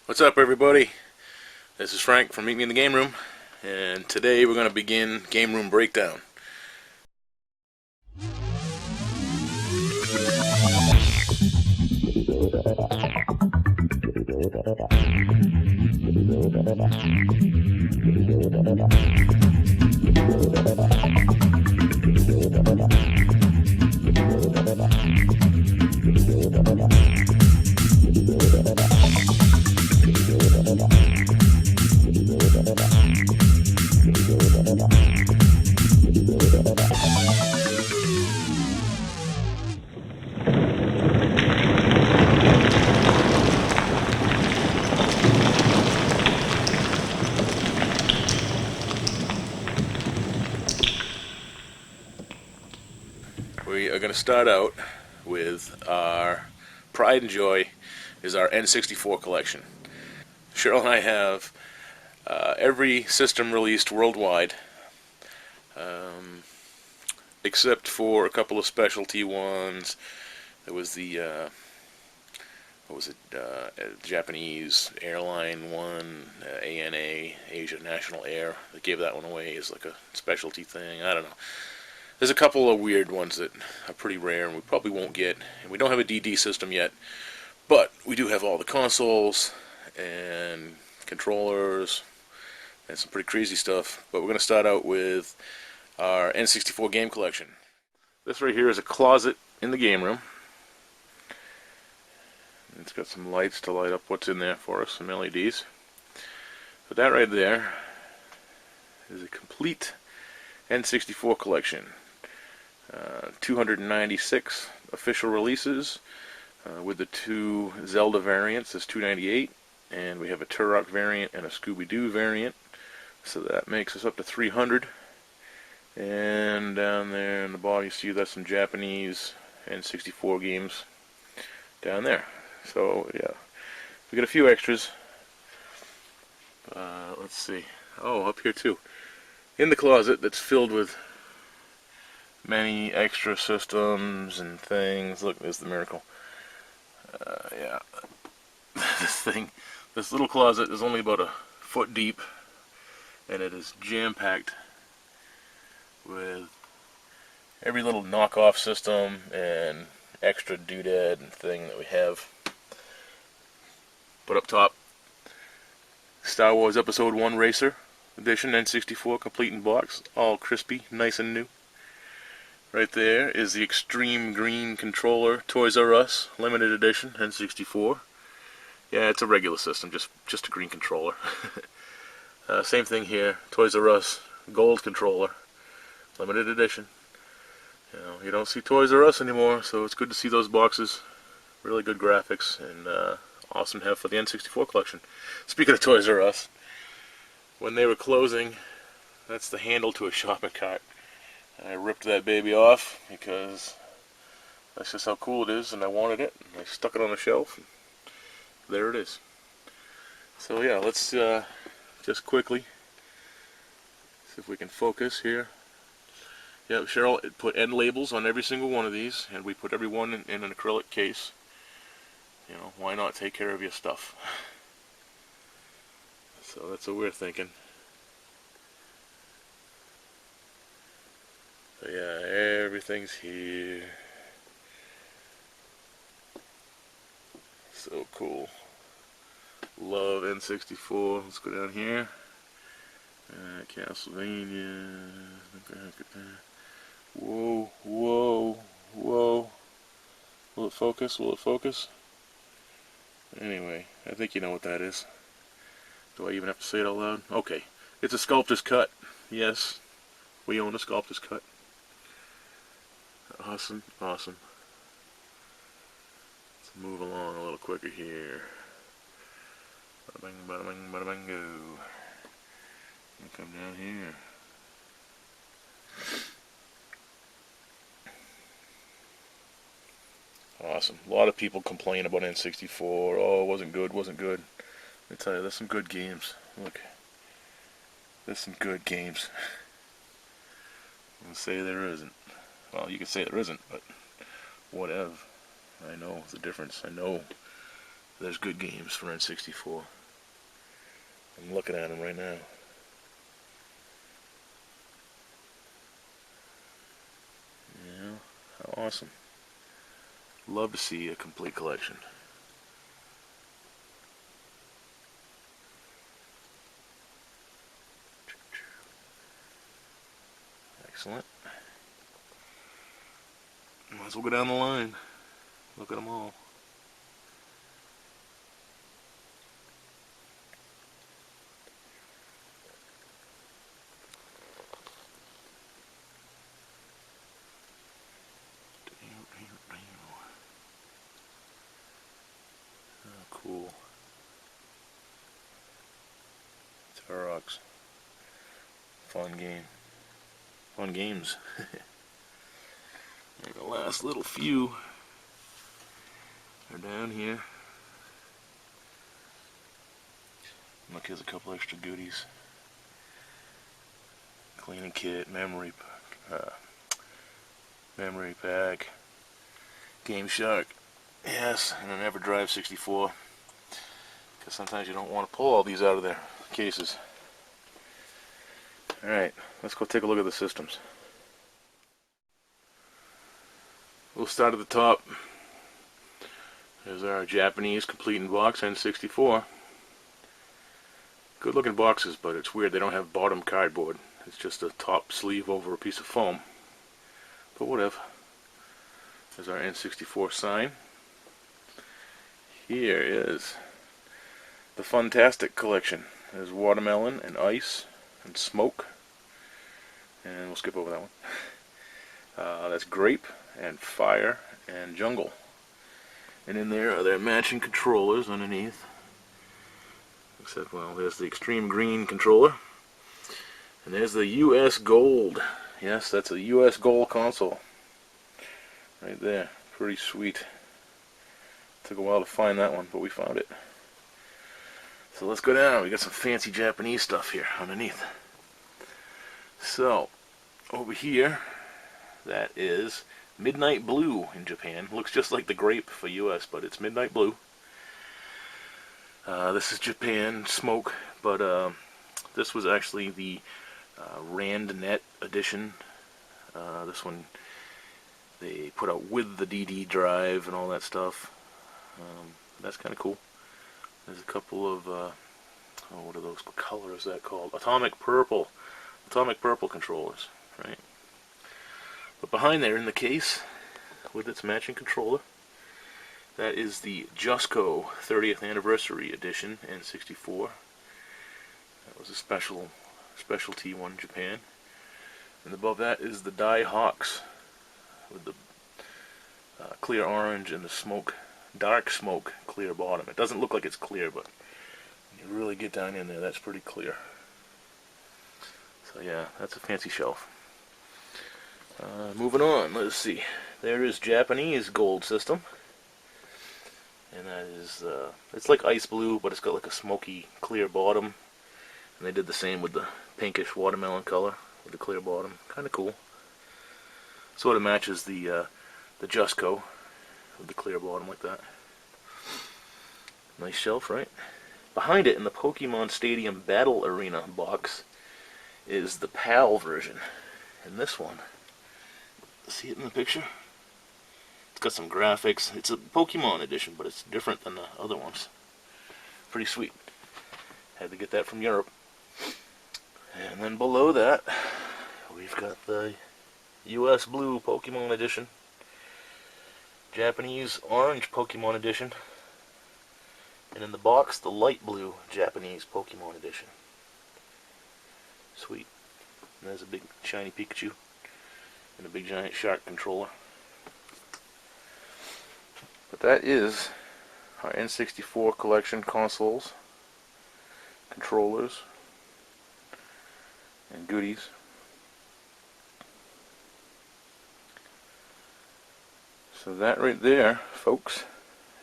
What's up, everybody? This is Frank from Meet Me in the Game Room, and today we're going to begin Game Room Breakdown. We are going to start out with our pride and joy is our N64 collection. Cheryl and I have every system released worldwide, except for a couple of specialty ones. There was the Japanese airline one, ANA, Asia National Air. They gave that one away as like a specialty thing. I don't know. There's a couple of weird ones that are pretty rare and we probably won't get. And we don't have a DD system yet, but we do have all the consoles and controllers and some pretty crazy stuff. But we're going to start out with our N64 game collection. This right here is a closet in the game room. It's got some lights to light up what's in there for us, some LEDs. But that right there is a complete N64 collection. 296 official releases, with the two Zelda variants. There's 298, and we have a Turok variant and a Scooby-Doo variant. So that makes us up to 300. And down there in the bottom you see that's some Japanese N64 games down there. So yeah, we got a few extras. Let's see. Oh, up here too. In the closet that's filled with many extra systems and things. Look, there's the miracle. Yeah, this little closet is only about a foot deep, and it is jam-packed with every little knockoff system and extra doodad and thing that we have. But up top, Star Wars Episode 1 Racer Edition N64 complete in box, all crispy, nice and new. Right there is the Extreme Green Controller Toys R Us Limited Edition N64. Yeah, it's a regular system, just a green controller. Same thing here, Toys R Us Gold Controller Limited Edition. You don't see Toys R Us anymore, so it's good to see those boxes. Really good graphics and awesome to have for the N64 collection. Speaking of Toys R Us, when they were closing, that's the handle to a shopping cart. I ripped that baby off because that's just how cool it is, and I wanted it. And I stuck it on the shelf. And there it is. So yeah, let's just quickly see if we can focus here. Yeah, Cheryl put end labels on every single one of these, and we put every one in an acrylic case. You know, why not take care of your stuff? So that's what we're thinking. So yeah, everything's here. So cool. Love N64. Let's go down here. Castlevania. Whoa, whoa, whoa. Will it focus? Will it focus? Anyway, I think you know what that is. Do I even have to say it out loud? Okay. It's a sculptor's cut. Yes, we own a sculptor's cut. Awesome, awesome. Let's move along a little quicker here. Bada bang, bada bang, bada bang, go. Come down here. Awesome. A lot of people complain about N64. Oh, it wasn't good, wasn't good. Let me tell you, there's some good games. Look. There's some good games. I'm going to say there isn't. Well, you can say there isn't, but whatever. I know the difference. I know there's good games for N64. I'm looking at them right now. Yeah, how awesome. Love to see a complete collection. Excellent. Might as well go down the line. Look at them all. Oh, cool. Turok. Fun game. Fun games. And the last little few are down here. Look, here's a couple extra goodies. Cleaning kit, memory pack, Game Shark, yes, and an EverDrive 64. Because sometimes you don't want to pull all these out of their cases. Alright, let's go take a look at the systems. We'll start at the top. There's our Japanese complete in box N64. Good looking boxes, but it's weird they don't have bottom cardboard. It's just a top sleeve over a piece of foam. But whatever. There's our N64 sign. Here is the Funtastic collection. There's watermelon and ice and smoke. And we'll skip over that one. That's grape and fire and jungle. And in there are their matching controllers underneath. Except, well, there's the extreme green controller. And there's the US Gold. Yes, that's a US Gold console. Right there. Pretty sweet. Took a while to find that one, but we found it. So let's go down. We got some fancy Japanese stuff here underneath. So, over here, that is Midnight Blue in Japan. Looks just like the grape for US, but it's Midnight Blue. This is Japan Smoke, but this was actually the RandNet edition. This one they put out with the DD drive and all that stuff. That's kind of cool. There's a couple of, what are those colors that called? Atomic Purple controllers, right? But behind there in the case, with its matching controller, that is the Jusco 30th Anniversary Edition N64. That was a specialty one in Japan. And above that is the Die Hawks, with the clear orange and the dark smoke clear bottom. It doesn't look like it's clear, but when you really get down in there, that's pretty clear. So yeah, that's a fancy shelf. Moving on, let's see. There is Japanese Gold system. And that is, it's like ice blue, but it's got like a smoky clear bottom. And they did the same with the pinkish watermelon color with the clear bottom. Kind of cool. Sort of matches the Jusco with the clear bottom like that. Nice shelf, right? Behind it in the Pokemon Stadium Battle Arena box is the PAL version. And this one, see it in the picture? It's got some graphics. It's a Pokemon edition, but it's different than the other ones. Pretty sweet. Had to get that from Europe. And then below that, we've got the US Blue Pokemon edition, Japanese Orange Pokemon edition, and in the box, the light blue Japanese Pokemon edition. Sweet. And there's a big shiny Pikachu and a big giant shark controller. But that is our N64 collection consoles, controllers, and goodies. So that right there, folks,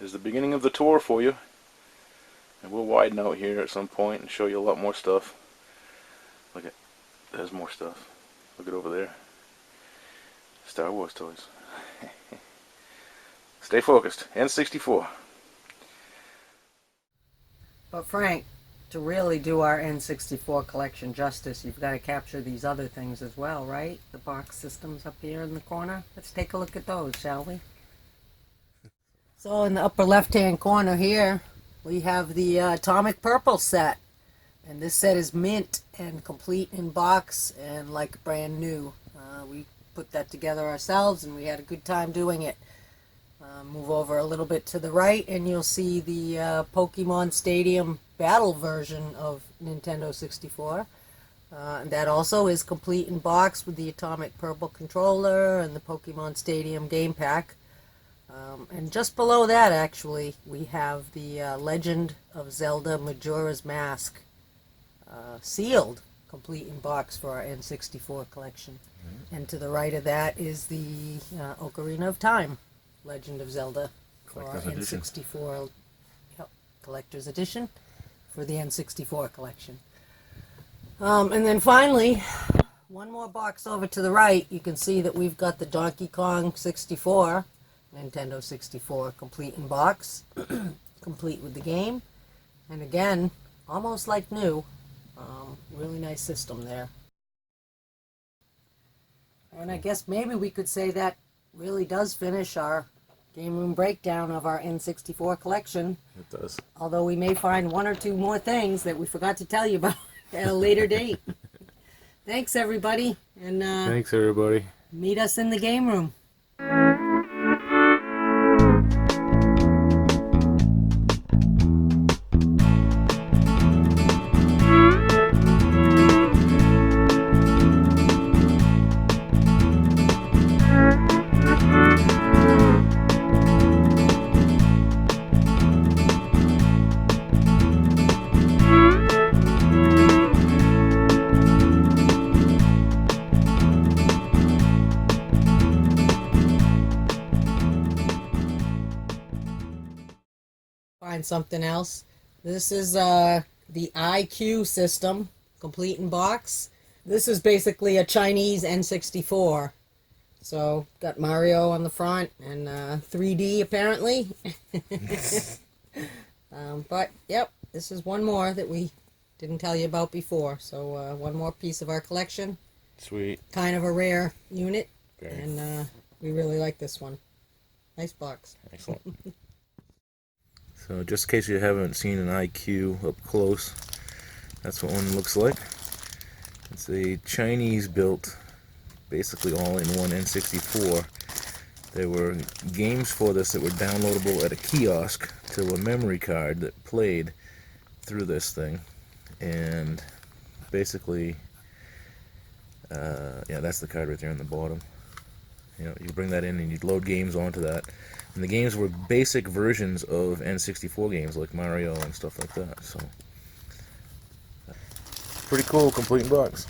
is the beginning of the tour for you. And we'll widen out here at some point and show you a lot more stuff. Look at, there's more stuff. Look at over there. Star Wars toys. Stay focused. N64. But Frank, to really do our N64 collection justice, you've got to capture these other things as well, right? The box systems up here in the corner. Let's take a look at those, shall we? So in the upper left-hand corner here, we have the Atomic Purple set. And this set is mint and complete in box and like brand new. We put that together ourselves and we had a good time doing it. Move over a little bit to the right and you'll see the Pokemon Stadium Battle version of Nintendo 64. And that also is complete in box with the Atomic Purple controller and the Pokemon Stadium game pack. And just below that, actually, we have the Legend of Zelda Majora's Mask sealed, complete in box for our N64 collection. And to the right of that is the Ocarina of Time Legend of Zelda for our N64 Collector's Edition for the N64 collection. And then finally, one more box over to the right, you can see that we've got the Donkey Kong 64, Nintendo 64, complete in box, complete with the game. And again, almost like new. Really nice system there. And I guess maybe we could say that really does finish our game room breakdown of our N64 collection. It does. Although we may find one or two more things that we forgot to tell you about at a later date. Thanks, everybody. And Thanks, everybody. meet us in the game room. Find something else. This is the IQ system, complete in box. This is basically a Chinese N64. So, got Mario on the front and 3D apparently. But, yep, this is one more that we didn't tell you about before. So, one more piece of our collection. Sweet. Kind of a rare unit. Very. And we really like this one. Nice box. Excellent. So just in case you haven't seen an IQ up close, that's what one looks like. It's a Chinese built, basically all-in-one N64. There were games for this that were downloadable at a kiosk to a memory card that played through this thing. And basically, yeah, that's the card right there on the bottom. You know, you bring that in and you'd load games onto that. And the games were basic versions of N64 games like Mario and stuff like that. So, pretty cool, complete in box.